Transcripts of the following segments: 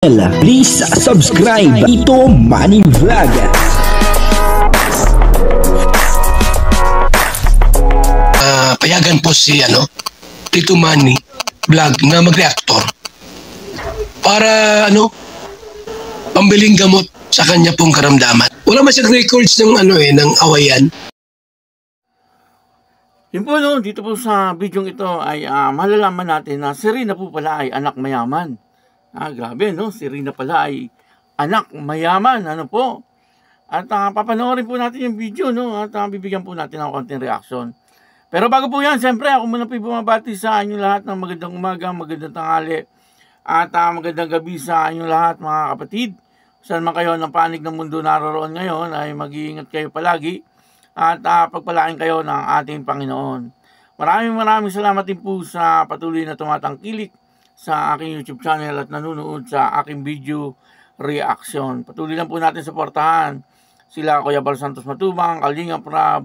Please subscribe Tito Manny Vlog. Payagan po si Tito Manny Vlog na mag-reactor para pambiling gamot sa kanya pong karamdaman. Wala man siyang records ng ng awayan. Yun po dito po sa video ito ay malalaman natin na si Rina po pala ay anak mayaman. Grabe si Rina pala ay anak mayaman, po. At papanoorin po natin yung video, at bibigyan po natin ng konting reaction. Pero bago po yan, siyempre ako muna po bumabati sa inyo lahat ng magandang umaga, magandang tanghali, at magandang gabi sa inyo lahat mga kapatid. Saan man kayo ng panig ng mundo naroon ngayon ay mag-iingat kayo palagi at pagpalain kayo ng ating Panginoon. Maraming salamat din po sa patuloy na tumatangkilik sa aking YouTube channel at nanonood sa aking video reaction. Patuloy lang po natin suportahan sila Kuya Bal Santos Matubang, Kalinga Prab,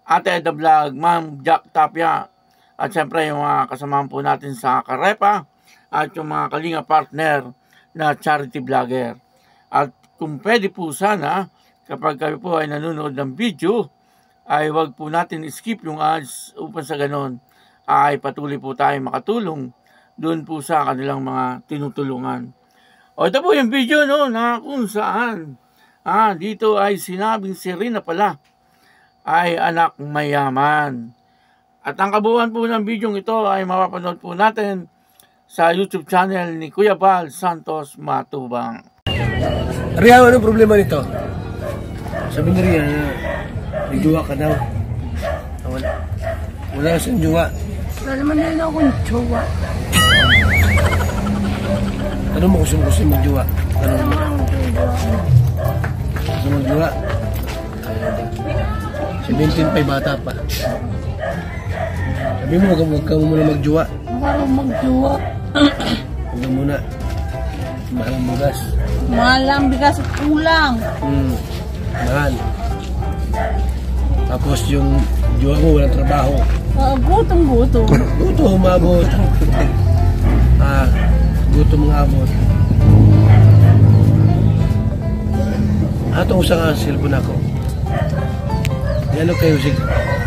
Ate Eda Vlog, Ma'am Jack Tapia, at syempre yung mga kasamahan po natin sa Karepa at yung mga Kalinga partner na charity vlogger. At kung pwede po sana, kapag kayo po ay nanonood ng video, ay wag po natin skip yung ads upang sa ganon ay patuloy po tayo makatulong doon po sa kanilang mga tinutulungan. Ito po yung video na kung saan dito ay sinabing si Rina pala ay anak mayaman. At ang kabuuan po ng video ito ay mapapanood po natin sa YouTube channel ni Kuya Bal Santos Matubang. Ria, anong problema nito? Sabi ni Ria, may jowa ka daw. Wala siyang jowa. Wala naman din akong jowa. Ano mo gusto magjowa? Gusto magjowa? 17 pa bata pa. Sabi mo, huwag ka muna magjowa. Huwag magjowa. Huwag ka muna. Mahal ang bigas. Mahal ang bigas at ulang. Mahal. Tapos yung jowa mo walang trabaho. Gutom. Gutom, umabot. Gutom mga abot. Atong usa ka cellphone ako. Yan kayo sig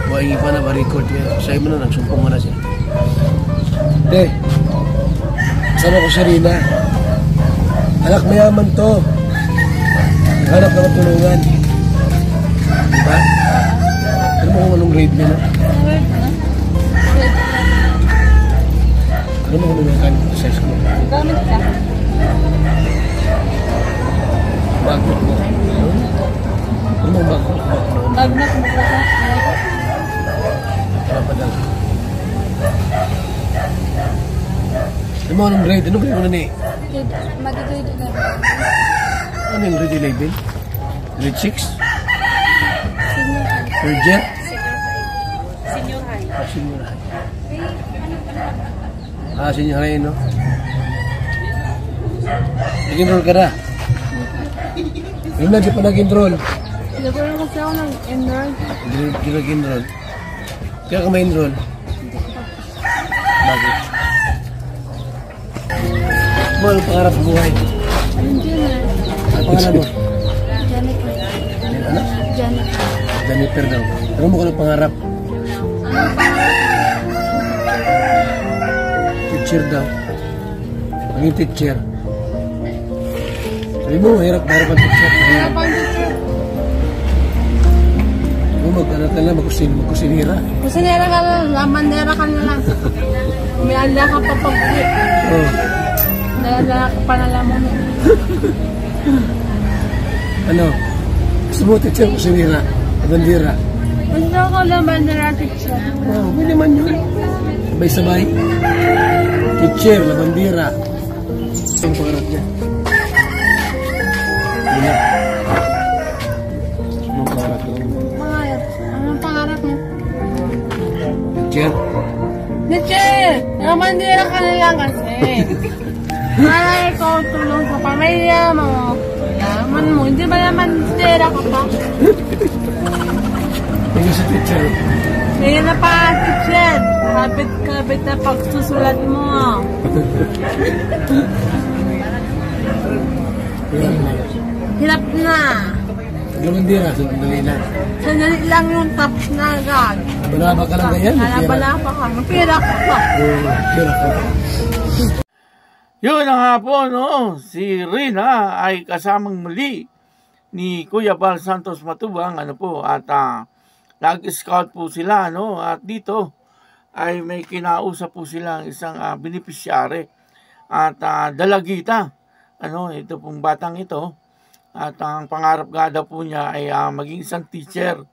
waingi pa na ba-record niya. Sa'yo mo na nagsumpong mo na siya. De, sama ko si Rina. Anak mayaman to. Hanap na matulungan. Diba? Ano mo kung anong grade niya na? Ano mo kung anong sa school? Gamit ka. Bagot mo. Ano mo bagot mo? Bagnat mo ka. Ano pa daw? Ano mo anong grade? Anong grade mo na ni? Mag-grade na. Ano yung grade 11? Grade 6? Senior high. Third year? Senior high. Senior high. Senior high, no? Nag-enroll ka na? Yung di pa nag-enroll? Hindi ko lang kasi ako nag-enroll. Di nag-enroll? Kaya ka ma-enroll? Bakit? Ano ang pangarap ng buhay? Engineer. Ano pangarap mo? Janitor. Ano? Janitor. Janitor daw. Ano mo ko ng pangarap? Teacher daw. Maging teacher. Sabi mo, hirap ang teacher. Hirap ang teacher. Mag-anak ka lang, magkusinira. Kusinera ka lang, lamandera ka na lang. May anda ka pa pag-uwi. Dala ka pa na lamang. Ano? Gusto mo teacher, kusinira? Labandera? Gusto ko lamandera teacher. May naman yun. Sabay-sabay. Teacher, labandera. Ang pangarap niya. Wala. Anong pangarap niya? Anong pangarap mo? Teacher? Teacher! Lamandera ka na lang kasi. Para ikaw tulong sa pamilya mo. Yaman mo. Hindi ba lamandera ka pa? Tingin sa teacher. Ngayon na pa, teacher. Kabit na pagsusulat mo. Hirap na. Lumandira, sandali lang. Sandali lang yung tapos na agad. Balaba ka lang ganyan. Balaba ka. Pira ka pa. Pira ka. Yun na nga po, no? Si Rina ay kasamang muli ni Kuya Bal Santos Matubang, ano po, at nag-scout po sila, no? At dito ay may kinausap po silang isang beneficiary at dalagita, ano, ito pong batang ito. At ang pangarap nga daw po niya ay maging isang teacher.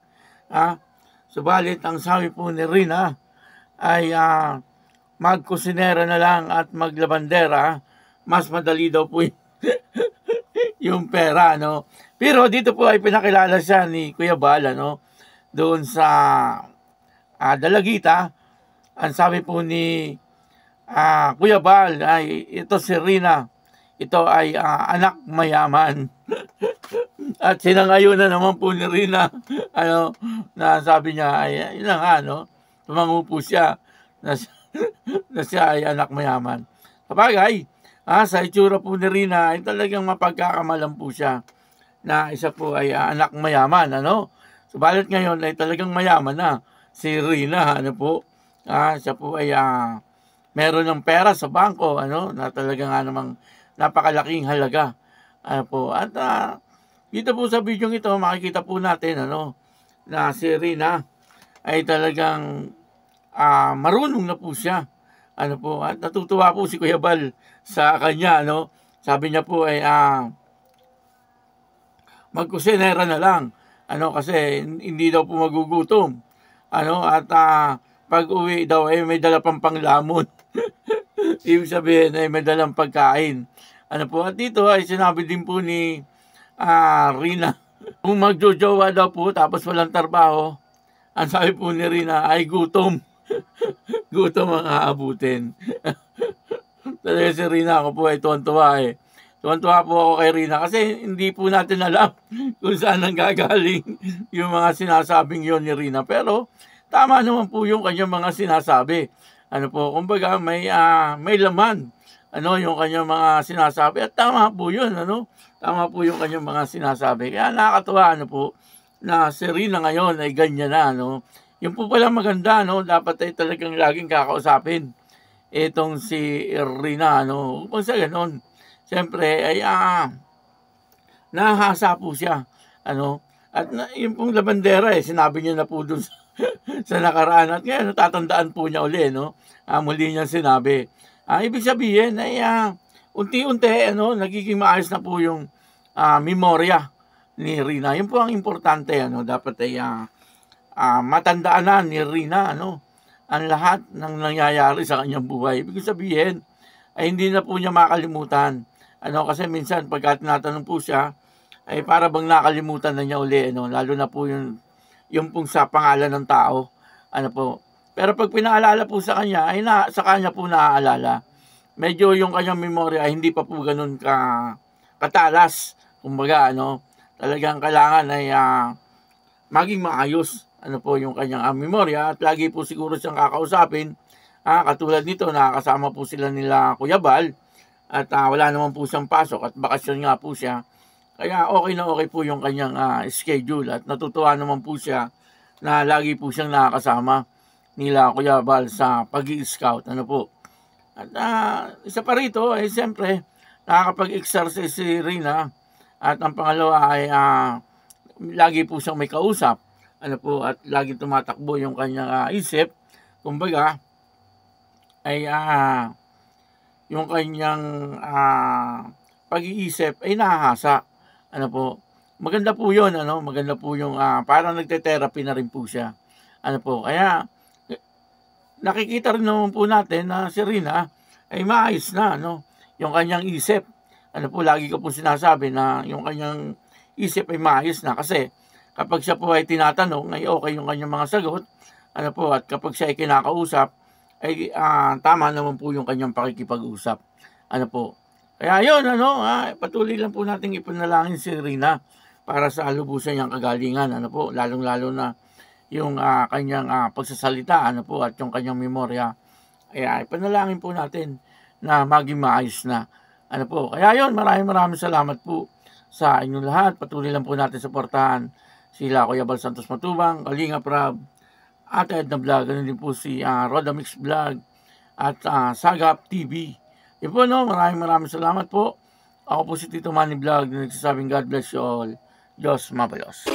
Subalit, ang sabi po ni Rina ay magkusinera na lang at maglabandera. Mas madali daw po yung pera, no? Pero dito po ay pinakilala siya ni Kuya Bal, no? Doon sa dalagita. Ang sabi po ni Kuya Bal ay ito si Rina. Ito ay anak mayaman. At sinangayon na naman po ni Rina, ano, na sabi niya ay yun na nga, no? Tumango po siya na siya ay anak mayaman. Kapagay, sa itsura po ni Rina ay talagang mapagkakamalan po siya na isa po ay anak mayaman, ano? Subalit ngayon ay talagang mayaman na si Rina, ano po? Siya po ay meron ng pera sa bangko, ano? Na talagang namang napakalaking halaga. Ano po? At dito po sa video ito, makikita po natin, ano, na si Rina ay talagang marunong na po siya. Ano po? At natutuwa po si Kuya Bal sa kanya, ano? Sabi niya po ay magkusinera na lang. Ano, kasi hindi daw po magugutom. Ano, at pag uwi daw ay may dala pang panglamon. Ibig sabihin ay may dalang pagkain. Ano po, at dito ay sinabi din po ni Rina, kung magjojowa daw po tapos walang trabaho, ang sabi po ni Rina ay gutom. Gutom ang aabutin. Talaga si Rina, ako po ay tuwan-tuwa eh. Tuwan-tuwa po ako kay Rina kasi hindi po natin alam kung saan nanggagaling yung mga sinasabing yon ni Rina. Pero tama naman po yung kanyang mga sinasabi. Ano po, kumbaga may laman, ano, yung kanyang mga sinasabi. At tama po yun, ano? Tama po yung kanyang mga sinasabi. Kaya nakakatuwa, ano po, na si Rina ngayon ay ganyan na, ano? Yung po pala maganda, no? Dapat ay talagang laging kakausapin itong si Rina, ano? Kung sa ganon, siyempre ay nahasa po siya, ano? At yung pong labandera, sinabi niya na po dun sa nakaraan. At ngayon, natatandaan po niya uli, no? Muli niya sinabi. Ibig sabihin ay unti-unti, ano, nagiging maayos na po yung memorya ni Rina. Yun po ang importante, ano? Dapat ay matandaan na ni Rina, ano, ang lahat ng nangyayari sa kanyang buhay. Ibig sabihin, ay hindi na po niya makalimutan. Ano, kasi minsan, pagka tinatanong po siya, ay para bang nakalimutan na niya uli, ano, lalo na po yung pong sa pangalan ng tao. Ano po. Pero pag pinaalala po sa kanya, ay sa kanya po naaalala. Medyo yung kanyang memorya ay hindi pa po ganun katalas. Kumbaga, ano, talagang kailangan ay maging maayos, ano po, yung kanyang memorya, at lagi po siguro siyang kakausapin. Katulad nito, nakakasama po sila nila Kuya Bal, at wala naman po siyang pasok at bakasyon nga po siya. Kaya okay na okay po yung kanyang schedule, at natutuwa naman po siya na lagi po siyang nakakasama nila Kuya Bal sa pag-i-scout, ano po. At isa pa rito ay siyempre nakakapag-exercise si Rina, at ang pangalawa ay lagi po siyang may kausap, ano po, at lagi tumatakbo yung kanyang isip. Kumbaga ay yung kanyang pag-iisip ay nahahasa, ano po. Maganda po yun, ano, maganda po yung parang nagte-therapy na rin po siya, ano po. Kaya nakikita rin naman po natin na si Rina ay maayos na, ano, yung kanyang isip. Ano po, lagi ko po sinasabi na yung kanyang isip ay maayos na, kasi kapag siya po ay tinatanong ay okay yung kanyang mga sagot, ano po, at kapag siya ay kinakausap ay tama naman po yung kanyang pakikipag-usap, ano po. Kaya yun, ano, patuloy lang po nating ipanalangin si Rina para sa lubusan niyang kagalingan, ano po, lalong-lalo na yung kanyang pagsasalita, ano po, at yung kanyang memorya. Kaya ipanalangin po natin na maging maayos na Ano po, kaya yun, maraming salamat po sa inyong lahat. Patuloy lang po natin suportahan sila Kuya Bal Santos Matubang, Kalinga Prab, at Edna Vlog, ganun din po si Rodamix Vlog at Sagap TV. Yun po, no, maraming salamat po. Ako po si Tito Manny Vlog na nagsasabing God bless you all. Diyos mabalos.